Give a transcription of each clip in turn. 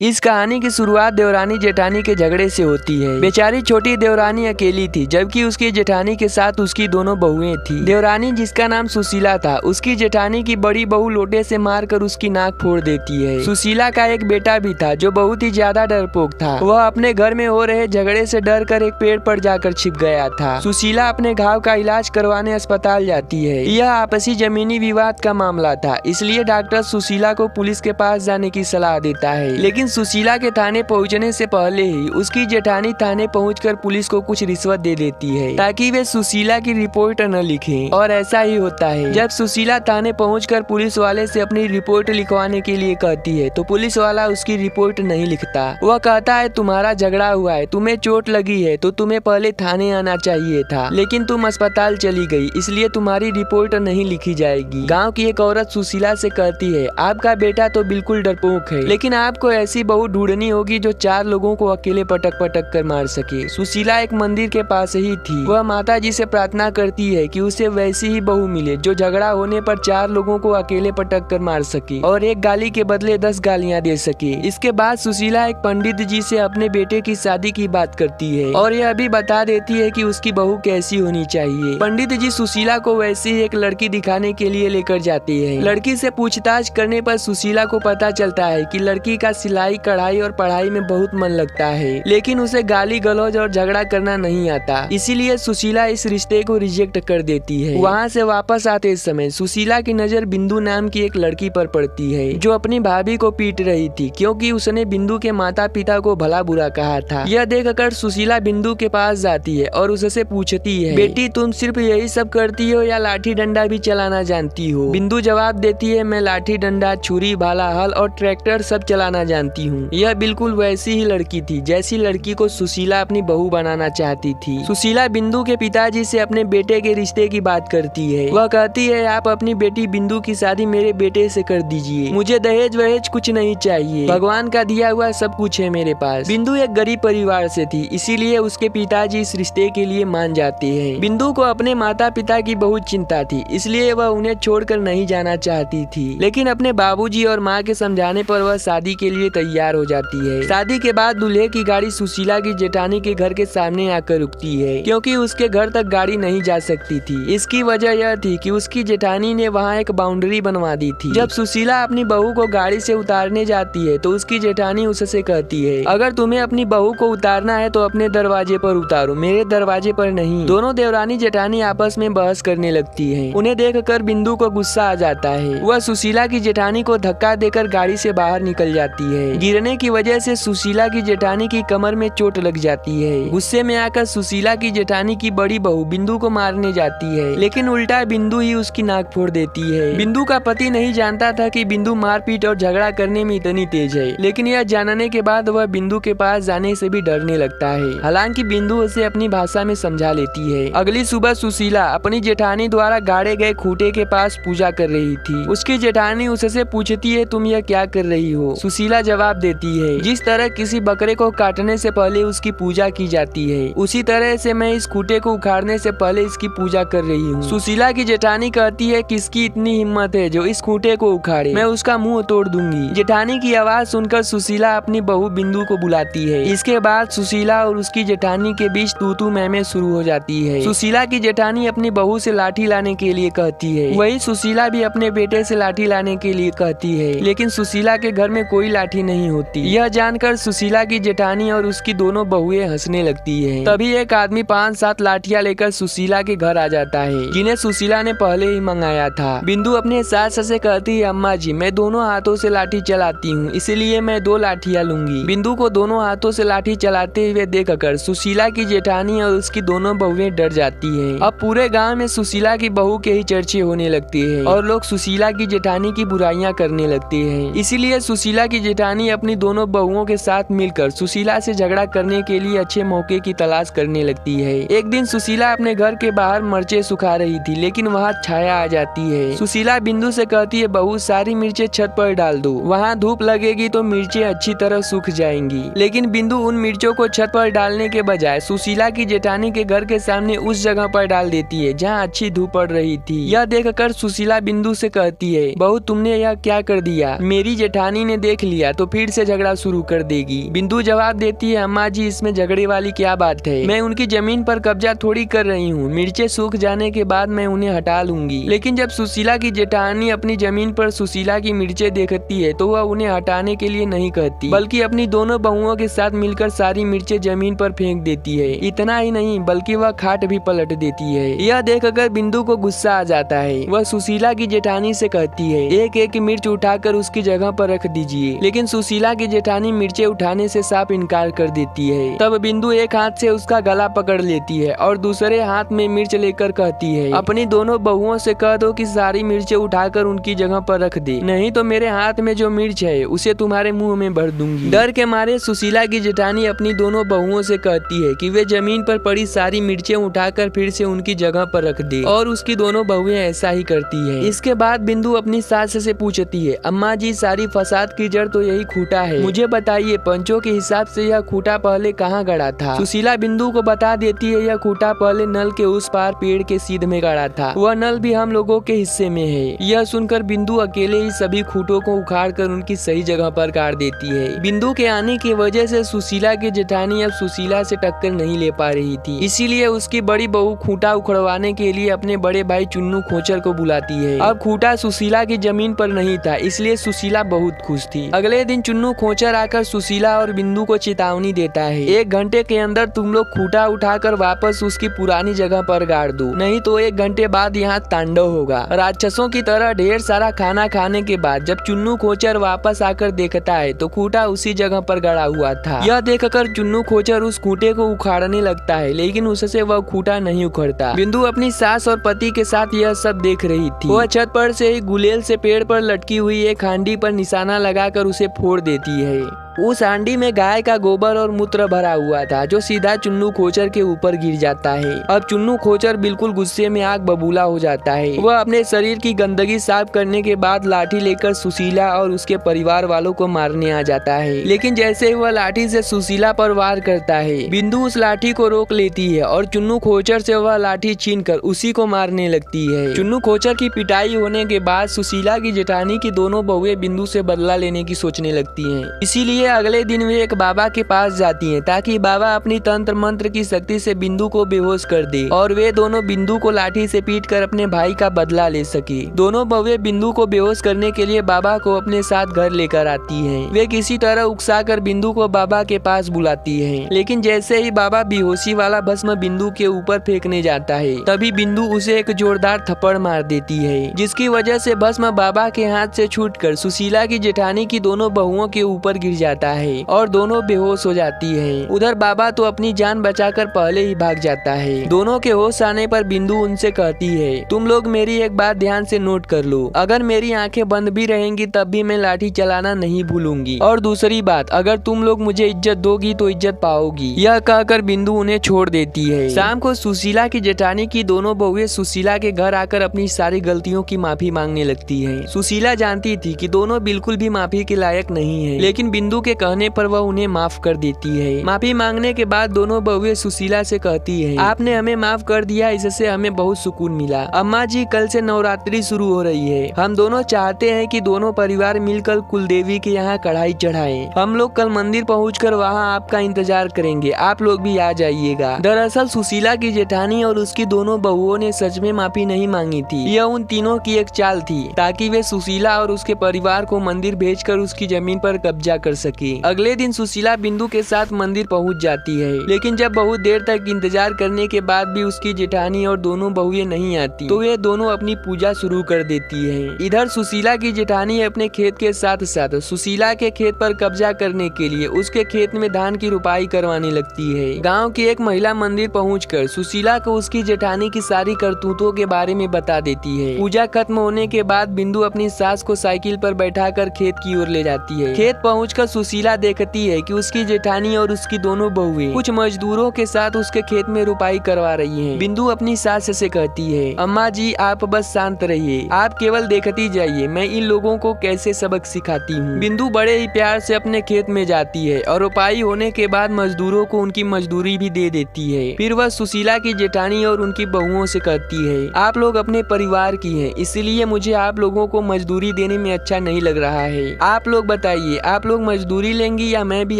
इस कहानी की शुरुआत देवरानी जेठानी के झगड़े से होती है। बेचारी छोटी देवरानी अकेली थी, जबकि उसकी जेठानी के साथ उसकी दोनों बहुएं थी। देवरानी जिसका नाम सुशीला था, उसकी जेठानी की बड़ी बहू लोटे से मारकर उसकी नाक फोड़ देती है। सुशीला का एक बेटा भी था जो बहुत ही ज्यादा डरपोक था। वह अपने घर में हो रहे झगड़े से डर कर एक पेड़ पर जाकर छिप गया था। सुशीला अपने घाव का इलाज करवाने अस्पताल जाती है। यह आपसी जमीनी विवाद का मामला था, इसलिए डॉक्टर सुशीला को पुलिस के पास जाने की सलाह देता है। लेकिन सुशीला के थाने पहुंचने से पहले ही उसकी जेठानी थाने पहुंचकर पुलिस को कुछ रिश्वत दे देती है ताकि वे सुशीला की रिपोर्ट न लिखें। और ऐसा ही होता है। जब सुशीला थाने पहुंचकर पुलिस वाले से अपनी रिपोर्ट लिखवाने के लिए कहती है तो पुलिस वाला उसकी रिपोर्ट नहीं लिखता। वह कहता है तुम्हारा झगड़ा हुआ है, तुम्हें चोट लगी है तो तुम्हें पहले थाने आना चाहिए था, लेकिन तुम अस्पताल चली गई, इसलिए तुम्हारी रिपोर्ट नहीं लिखी जाएगी। गाँव की एक औरत सुशीला से कहती है आपका बेटा तो बिल्कुल डरपोक है, लेकिन आपको ऐसी बहू ढूंढनी होगी जो 4 लोगों को अकेले पटक पटक कर मार सके। सुशीला एक मंदिर के पास ही थी। वह माता जी से प्रार्थना करती है कि उसे वैसी ही बहू मिले जो झगड़ा होने पर 4 लोगों को अकेले पटक कर मार सके और एक गाली के बदले 10 गालियां दे सके। इसके बाद सुशीला एक पंडित जी से अपने बेटे की शादी की बात करती है और यह भी बता देती है कि उसकी बहू कैसी होनी चाहिए। पंडित जी सुशीला को वैसी ही एक लड़की दिखाने के लिए लेकर जाती है। लड़की से पूछताछ करने पर सुशीला को पता चलता है कि लड़की का सिलाई कढ़ाई और पढ़ाई में बहुत मन लगता है, लेकिन उसे गाली गलौज और झगड़ा करना नहीं आता, इसीलिए सुशीला इस रिश्ते को रिजेक्ट कर देती है। वहाँ से वापस आते समय सुशीला की नजर बिंदु नाम की एक लड़की पर पड़ती है जो अपनी भाभी को पीट रही थी क्योंकि उसने बिंदु के माता पिता को भला बुरा कहा था। यह देखकर सुशीला बिंदु के पास जाती है और उससे पूछती है बेटी तुम सिर्फ यही सब करती हो या लाठी डंडा भी चलाना जानती हो? बिंदु जवाब देती है मैं लाठी डंडा, छुरी, भाला, हल और ट्रैक्टर सब चलाना जानती हूँ। यह बिल्कुल वैसी ही लड़की थी जैसी लड़की को सुशीला अपनी बहू बनाना चाहती थी। सुशीला बिंदु के पिताजी से अपने बेटे के रिश्ते की बात करती है। वह कहती है आप अपनी बेटी बिंदु की शादी मेरे बेटे से कर दीजिए, मुझे दहेज वहेज कुछ नहीं चाहिए, भगवान का दिया हुआ सब कुछ है मेरे पास। बिंदु एक गरीब परिवार से थी, इसीलिए उसके पिताजी इस रिश्ते के लिए मान जाते हैं। बिंदु को अपने माता पिता की बहुत चिंता थी, इसलिए वह उन्हें छोड़कर नहीं जाना चाहती थी, लेकिन अपने बाबूजी और माँ के समझाने पर वह शादी के लिए तैयार हो जाती है। शादी के बाद दूल्हे की गाड़ी सुशीला की जेठानी के घर के सामने आकर रुकती है क्योंकि उसके घर तक गाड़ी नहीं जा सकती थी। इसकी वजह यह थी कि उसकी जेठानी ने वहाँ एक बाउंड्री बनवा दी थी। जब सुशीला अपनी बहू को गाड़ी से उतारने जाती है तो उसकी जेठानी उससे कहती है अगर तुम्हें अपनी बहू को उतारना है तो अपने दरवाजे पर उतारो, मेरे दरवाजे पर नहीं। दोनों देवरानी जेठानी आपस में बहस करने लगती है। उन्हें देखकर बिंदु को गुस्सा आ जाता है। वह सुशीला की जेठानी को धक्का देकर गाड़ी से बाहर निकल जाती है। गिरने की वजह से सुशीला की जेठानी की कमर में चोट लग जाती है। गुस्से में आकर सुशीला की जेठानी की बड़ी बहू बिंदु को मारने जाती है, लेकिन उल्टा बिंदु ही उसकी नाक फोड़ देती है। बिंदु का पति नहीं जानता था कि बिंदु मारपीट और झगड़ा करने में इतनी तेज है, लेकिन यह जानने के बाद वह बिंदु के पास जाने से भी डरने लगता है। हालांकि बिंदु उसे अपनी भाषा में समझा लेती है। अगली सुबह सुशीला अपनी जेठानी द्वारा गाड़े गए खूंटे के पास पूजा कर रही थी। उसकी जेठानी उससे पूछती है तुम यह क्या कर रही हो? सुशीला जवाब देती है जिस तरह किसी बकरे को काटने से पहले उसकी पूजा की जाती है, उसी तरह से मैं इस खूंटे को उखाड़ने से पहले इसकी पूजा कर रही हूँ। सुशीला की जेठानी कहती है किसकी इतनी हिम्मत है जो इस खूंटे को उखाड़े, मैं उसका मुंह तोड़ दूंगी। जेठानी की आवाज सुनकर सुशीला अपनी बहू बिंदु को बुलाती है। इसके बाद सुशीला और उसकी जेठानी के बीच तू मैं शुरू हो जाती है। सुशीला की जेठानी अपनी बहू से लाठी लाने के लिए कहती है, वही सुशीला भी अपने बेटे से लाठी लाने के लिए कहती है, लेकिन सुशीला के घर में कोई लाठी नहीं होती। यह जानकर सुशीला की जेठानी और उसकी दोनों बहुएं हंसने लगती हैं। तभी एक आदमी 5-7 लाठियां लेकर सुशीला के घर आ जाता है, जिन्हें सुशीला ने पहले ही मंगाया था। बिंदु अपने सास से कहती है अम्मा जी मैं दोनों हाथों से लाठी चलाती हूँ, इसलिए मैं 2 लाठियां लूंगी। बिंदु को दोनों हाथों से लाठी चलाते हुए देखकर सुशीला की जेठानी और उसकी दोनों बहुएं डर जाती हैं। अब पूरे गांव में सुशीला की बहू के ही चर्चे होने लगते हैं और लोग सुशीला की जेठानी की बुराइयां करने लगते हैं। इसीलिए सुशीला की जेठानी अपनी दोनों बहुओं के साथ मिलकर सुशीला से झगड़ा करने के लिए अच्छे मौके की तलाश करने लगती है। एक दिन सुशीला अपने घर के बाहर मिर्चें सुखा रही थी, लेकिन वहाँ छाया आ जाती है। सुशीला बिंदु से कहती है बहू सारी मिर्चें छत पर डाल दो, वहाँ धूप लगेगी तो मिर्चें अच्छी तरह सूख जाएंगी। लेकिन बिंदु उन मिर्चों को छत पर डालने के बजाय सुशीला की जेठानी के घर के सामने उस जगह पर डाल देती है जहाँ अच्छी धूप पड़ रही थी। यह देखकर सुशीला बिंदु से कहती है बहू तुमने यह क्या कर दिया? मेरी जेठानी ने देख लिया तो फिर से झगड़ा शुरू कर देगी। बिंदु जवाब देती है, अम्मा जी इसमें झगड़े वाली क्या बात है, मैं उनकी जमीन पर कब्जा थोड़ी कर रही हूँ, मिर्चें सूख जाने के बाद मैं उन्हें हटा लूंगी। लेकिन जब सुशीला की जेठानी अपनी जमीन पर सुशीला की मिर्चें देखती है तो वह उन्हें हटाने के लिए नहीं कहती, बल्कि अपनी दोनों बहुओं के साथ मिलकर सारी मिर्चें जमीन पर फेंक देती है। इतना ही नहीं बल्कि वह खाट भी पलट देती है। यह देखकर बिंदु को गुस्सा आ जाता है। वह सुशीला की जेठानी से कहती है, एक एक मिर्च उठाकर उसकी जगह पर रख दीजिए। लेकिन सुशीला की जेठानी मिर्चें उठाने से साफ इनकार कर देती है। तब बिंदु एक हाथ से उसका गला पकड़ लेती है और दूसरे हाथ में मिर्च लेकर कहती है, अपनी दोनों बहुओं से कह दो कि सारी मिर्चें उठाकर उनकी जगह पर रख दे, नहीं तो मेरे हाथ में जो मिर्च है उसे तुम्हारे मुंह में भर दूंगी। डर के मारे सुशीला की जेठानी अपनी दोनों बहुओं से कहती है कि वे जमीन पर पड़ी सारी मिर्चें उठाकर फिर से उनकी जगह पर रख दे, और उसकी दोनों बहुएं ऐसा ही करती है। इसके बाद बिंदु अपनी सास से पूछती है, अम्मा जी सारी फसाद की जड़ तो यही खूंटा है, मुझे बताइए पंचों के हिसाब से यह खूंटा पहले कहाँ गड़ा था। सुशीला बिंदु को बता देती है, यह खूंटा पहले नल के उस पार पेड़ के सीध में गड़ा था, वह नल भी हम लोगों के हिस्से में है। यह सुनकर बिंदु अकेले ही सभी खूंटों को उखाड़ कर उनकी सही जगह पर गाड़ देती है। बिंदु के आने की वजह से सुशीला की जेठानी अब सुशीला से टक्कर नहीं ले पा रही थी, इसीलिए उसकी बड़ी बहू खूंटा उखड़वाने के लिए अपने बड़े भाई चुन्नू खोचर को बुलाती है। अब खूंटा सुशीला की जमीन पर नहीं था, इसलिए सुशीला बहुत खुश थी। अगले दिन चुन्नू खोचर आकर सुशीला और बिंदु को चेतावनी देता है, 1 घंटे के अंदर तुम लोग खूंटा उठाकर वापस उसकी पुरानी जगह पर गाड़ दो, नहीं तो 1 घंटे बाद यहाँ तांडव होगा। राक्षसों की तरह ढेर सारा खाना खाने के बाद जब चुन्नू खोचर वापस आकर देखता है तो खूंटा उसी जगह पर गड़ा हुआ था। यह देखकर चुन्नू खोचर उस खूंटे को उखाड़ने लगता है, लेकिन उससे वह खूंटा नहीं उखड़ता। बिंदु अपनी सास और पति के साथ यह सब देख रही थी। वह छत पर से ही गुलेल से पेड़ पर लटकी हुई एक हांडी पर निशाना लगाकर उसे फोड़ देती है। उस हांडी में गाय का गोबर और मूत्र भरा हुआ था, जो सीधा चुन्नू खोचर के ऊपर गिर जाता है। अब चुन्नू खोचर बिल्कुल गुस्से में आग बबूला हो जाता है। वह अपने शरीर की गंदगी साफ करने के बाद लाठी लेकर सुशीला और उसके परिवार वालों को मारने आ जाता है। लेकिन जैसे ही वह लाठी से सुशीला पर वार करता है, बिंदु उस लाठी को रोक लेती है और चुन्नू खोचर से वह लाठी छीनकर उसी को मारने लगती है। चुन्नू खोचर की पिटाई होने के बाद सुशीला की जेठानी की दोनों बहुएं बिंदु से बदला लेने की सोचने लगती हैं। इसीलिए अगले दिन वे एक बाबा के पास जाती हैं ताकि बाबा अपनी तंत्र मंत्र की शक्ति से बिंदु को बेहोश कर दे और वे दोनों बिंदु को लाठी से पीटकर अपने भाई का बदला ले सके। दोनों बहुएं बिंदु को बेहोश करने के लिए बाबा को अपने साथ घर लेकर आती हैं। वे किसी तरह उकसाकर बिंदु को बाबा के पास बुलाती हैं, लेकिन जैसे ही बाबा बेहोशी वाला भस्म बिंदु के ऊपर फेंकने जाता है, तभी बिंदु उसे एक जोरदार थप्पड़ मार देती है, जिसकी वजह से भस्म बाबा के हाथ से छूटकर सुशीला की जेठानी की दोनों बहुओं के ऊपर गिर जाता है और दोनों बेहोश हो जाती हैं। उधर बाबा तो अपनी जान बचाकर पहले ही भाग जाता है। दोनों के होश आने पर बिंदु उनसे कहती है, तुम लोग मेरी एक बात ध्यान से नोट कर लो, अगर मेरी आंखें बंद भी रहेंगी तब भी मैं लाठी चलाना नहीं भूलूंगी, और दूसरी बात, अगर तुम लोग मुझे इज्जत दोगी तो इज्जत पाओगी। यह कहकर बिंदु उन्हें छोड़ देती है। शाम को सुशीला की जेठानी की दोनों बहुएं सुशीला के घर आकर अपनी सारी गलतियों की माफी मांगने लगती है। सुशीला जानती थी कि दोनों बिल्कुल भी माफी के लायक नहीं है, लेकिन बिंदु के कहने पर वह उन्हें माफ कर देती है। माफी मांगने के बाद दोनों बहुएं सुशीला से कहती है, आपने हमें माफ कर दिया, इससे हमें बहुत सुकून मिला। अम्मा जी कल से नवरात्रि शुरू हो रही है, हम दोनों चाहते हैं कि दोनों परिवार मिलकर कुलदेवी के यहाँ कढ़ाई चढ़ाएं। हम लोग कल मंदिर पहुंचकर वहाँ आपका इंतजार करेंगे, आप लोग भी आ जाइएगा। दरअसल सुशीला की जेठानी और उसकी दोनों बहुओं ने सच में माफी नहीं मांगी थी। यह उन तीनों की एक चाल थी ताकि वे सुशीला और उसके परिवार को मंदिर भेजकर उसकी जमीन पर कब्जा कर सके। अगले दिन सुशीला बिंदु के साथ मंदिर पहुंच जाती है, लेकिन जब बहुत देर तक इंतजार करने के बाद भी उसकी जेठानी और दोनों बहुएं नहीं आती तो वे दोनों अपनी पूजा शुरू कर देती हैं। इधर सुशीला की जेठानी अपने खेत के साथ साथ सुशीला के खेत पर कब्जा करने के लिए उसके खेत में धान की रुपाई करवाने लगती है। गाँव की एक महिला मंदिर पहुँचकर सुशीला को उसकी जेठानी की सारी करतूतों के बारे में बता देती है। पूजा खत्म होने के बाद बिंदु अपनी सास को साइकिल पर बैठाकर खेत की ओर ले जाती है। खेत पहुँचकर सुशीला देखती है कि उसकी जेठानी और उसकी दोनों बहुएं कुछ मजदूरों के साथ उसके खेत में रुपाई करवा रही हैं। बिंदु अपनी सास से कहती है, अम्मा जी आप बस शांत रहिए, आप केवल देखती जाइए, मैं इन लोगों को कैसे सबक सिखाती हूँ। बिंदु बड़े ही प्यार से अपने खेत में जाती है और रुपाई होने के बाद मजदूरों को उनकी मजदूरी भी दे देती है। फिर वह सुशीला की जेठानी और उनकी बहुओं से कहती है, आप लोग अपने परिवार की हैं, इसलिए मुझे आप लोगों को मजदूरी देने में अच्छा नहीं लग रहा है। आप लोग बताइए, आप लोग मजदूरी लेंगी या मैं भी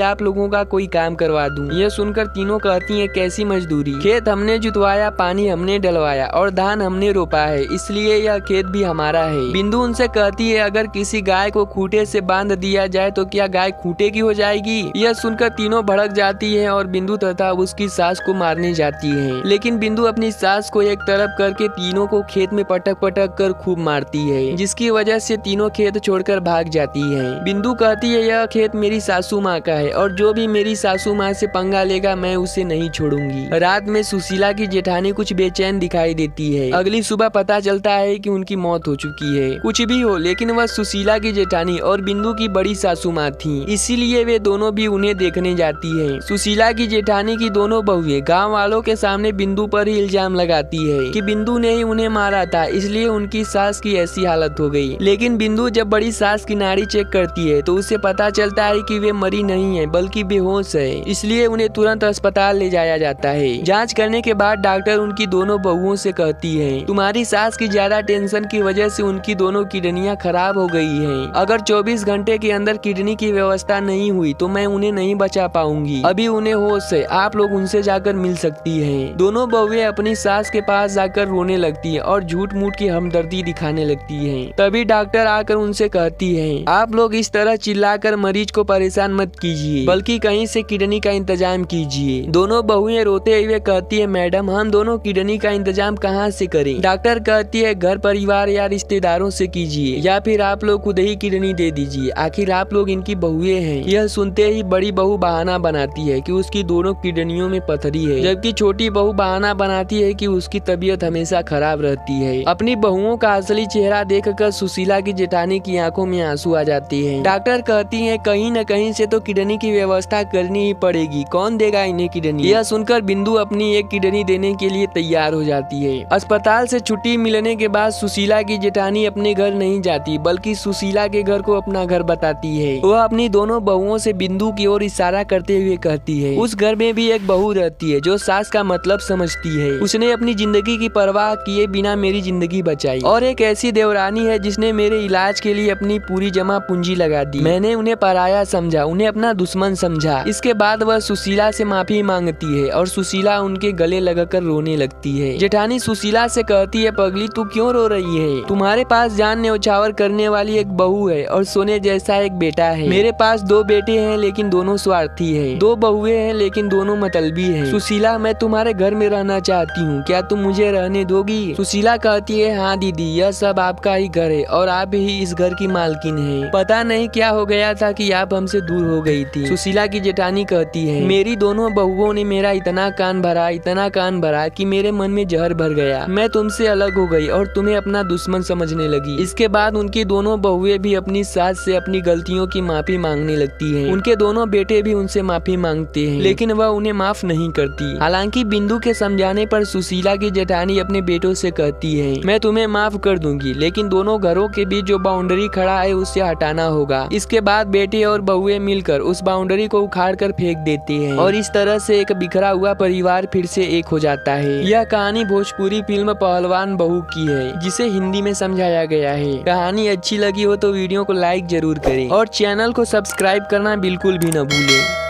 आप लोगों का कोई काम करवा दूं? यह सुनकर तीनों कहती हैं, कैसी मजदूरी? खेत हमने जुतवाया, पानी हमने डलवाया और धान हमने रोपा है, इसलिए यह खेत भी हमारा है। बिंदु उनसे कहती है, अगर किसी गाय को खूंटे से बांध दिया जाए तो क्या गाय खूंटे की हो जाएगी? यह सुनकर तीनों भड़क जाती है और बिंदु तथा उसकी सास को मारने जाती है। लेकिन बिंदु अपनी सास को एक तरफ करके तीनों को खेत में पटक पटक कर खूब मारती है, जिसकी वजह से तीनों खेत छोड़कर भाग जाती है। बिंदु कहती है, यह खेत मेरी सासू माँ का है और जो भी मेरी सासू माँ से पंगा लेगा मैं उसे नहीं छोड़ूंगी। रात में सुशीला की जेठानी कुछ बेचैन दिखाई देती है। अगली सुबह पता चलता है कि उनकी मौत हो चुकी है। कुछ भी हो, लेकिन वह सुशीला की जेठानी और बिंदु की बड़ी सासू माँ थी, इसीलिए वे दोनों भी उन्हें देखने जाती है। सुशीला की जेठानी की दोनों बहुएं गाँव वालों के सामने बिंदु पर ही इल्जाम लगाती है कि बिंदु ने ही उन्हें मारा था, इसलिए उनकी सास की ऐसी हालत हो गई। लेकिन बिंदु जब बड़ी सास की नाड़ी चेक करती है तो उसे पता चलता है कि वे मरी नहीं है बल्कि बेहोश है, इसलिए उन्हें तुरंत अस्पताल ले जाया जाता है। जांच करने के बाद डॉक्टर उनकी दोनों बहुओं से कहती है, तुम्हारी सास की ज्यादा टेंशन की वजह से उनकी दोनों किडनियां खराब हो गई हैं। अगर 24 घंटे के अंदर किडनी की व्यवस्था नहीं हुई तो मैं उन्हें नहीं बचा पाऊंगी। अभी उन्हें होश है, आप लोग उनसे जाकर मिल सकती हैं। दोनों बहुएं अपनी सास के पास जाकर रोने लगती है और झूठ मूठ की हमदर्दी दिखाने लगती है। तभी डॉक्टर आकर उनसे कहती है, आप लोग इस तरह चिल्लाकर मरीज को परेशान मत कीजिए, बल्कि कहीं से किडनी का इंतजाम कीजिए। दोनों बहुएं रोते हुए कहती है, मैडम हम दोनों किडनी का इंतजाम कहाँ से करें? डॉक्टर कहती है, घर परिवार या रिश्तेदारों से कीजिए या फिर आप लोग खुद ही किडनी दे दीजिए, आखिर आप लोग इनकी बहुएं हैं। यह सुनते ही बड़ी बहू बहाना बनाती है कि उसकी दोनों किडनियों में पथरी है, जबकि छोटी बहू बहाना बनाती है कि उसकी तबीयत हमेशा खराब रहती है। अपनी बहुओं का असली चेहरा देखकर सुशीला की जेठानी की आंखों में आंसू आ जाते हैं। डॉक्टर कहती हैं, कहीं न कहीं से तो किडनी की व्यवस्था करनी ही पड़ेगी, कौन देगा इन्हें किडनी? यह सुनकर बिंदु अपनी एक किडनी देने के लिए तैयार हो जाती है। अस्पताल से छुट्टी मिलने के बाद सुशीला की जेठानी अपने घर नहीं जाती, बल्कि सुशीला के घर को अपना घर बताती है। वह अपनी दोनों बहुओं से बिंदु की ओर इशारा करते हुए कहती है, उस घर में भी एक बहू रहती है जो सास का मतलब समझती है। उसने अपनी जिंदगी की परवाह किए बिना मेरी जिंदगी बचाई, और एक ऐसी देवरानी है जिसने मेरे इलाज के लिए अपनी पूरी जमा पूंजी लगा दी। मैंने उन्हें पराया समझा, उन्हें अपना दुश्मन समझा। इसके बाद वह सुशीला से माफी मांगती है और सुशीला उनके गले लगाकर रोने लगती है। जेठानी सुशीला से कहती है, पगली तू क्यों रो रही है? तुम्हारे पास जान न्यौछावर करने वाली एक बहू है और सोने जैसा एक बेटा है। मेरे पास 2 बेटे हैं लेकिन दोनों स्वार्थी हैं, 2 बहुएं हैं लेकिन दोनों मतलबी हैं। सुशीला मैं तुम्हारे घर में रहना चाहती हूँ, क्या तुम मुझे रहने दोगी? सुशीला कहती है, हाँ दीदी, यह सब आपका ही घर है और आप ही इस घर की मालकिन है। पता नहीं क्या हो गया था कि आप हमसे दूर हो गई थी। सुशीला की जेठानी कहती है, मेरी दोनों बहुओं ने मेरा इतना कान भरा कि मेरे मन में जहर भर गया। मैं तुमसे अलग हो गई और तुम्हें अपना दुश्मन समझने लगी। इसके बाद उनकी दोनों बहुएं भी अपनी सास से अपनी गलतियों की माफी मांगने लगती हैं। उनके दोनों बेटे भी उनसे माफी मांगते हैं, लेकिन वह उन्हें माफ नहीं करती। हालांकि बिंदु के समझाने पर सुशीला की जेठानी अपने बेटों से कहती है, मैं तुम्हें माफ कर दूंगी, लेकिन दोनों घरों के बीच जो बाउंड्री खड़ा है उसे हटाना होगा। इसके बाद बेटे और बहुएं मिलकर उस बाउंड्री को उखाड़ कर फेंक देते हैं और इस तरह से एक बिखरा हुआ परिवार फिर से एक हो जाता है। यह कहानी भोजपुरी फिल्म पहलवान बहू की है, जिसे हिंदी में समझाया गया है। कहानी अच्छी लगी हो तो वीडियो को लाइक जरूर करें और चैनल को सब्सक्राइब करना बिल्कुल भी न भूलें।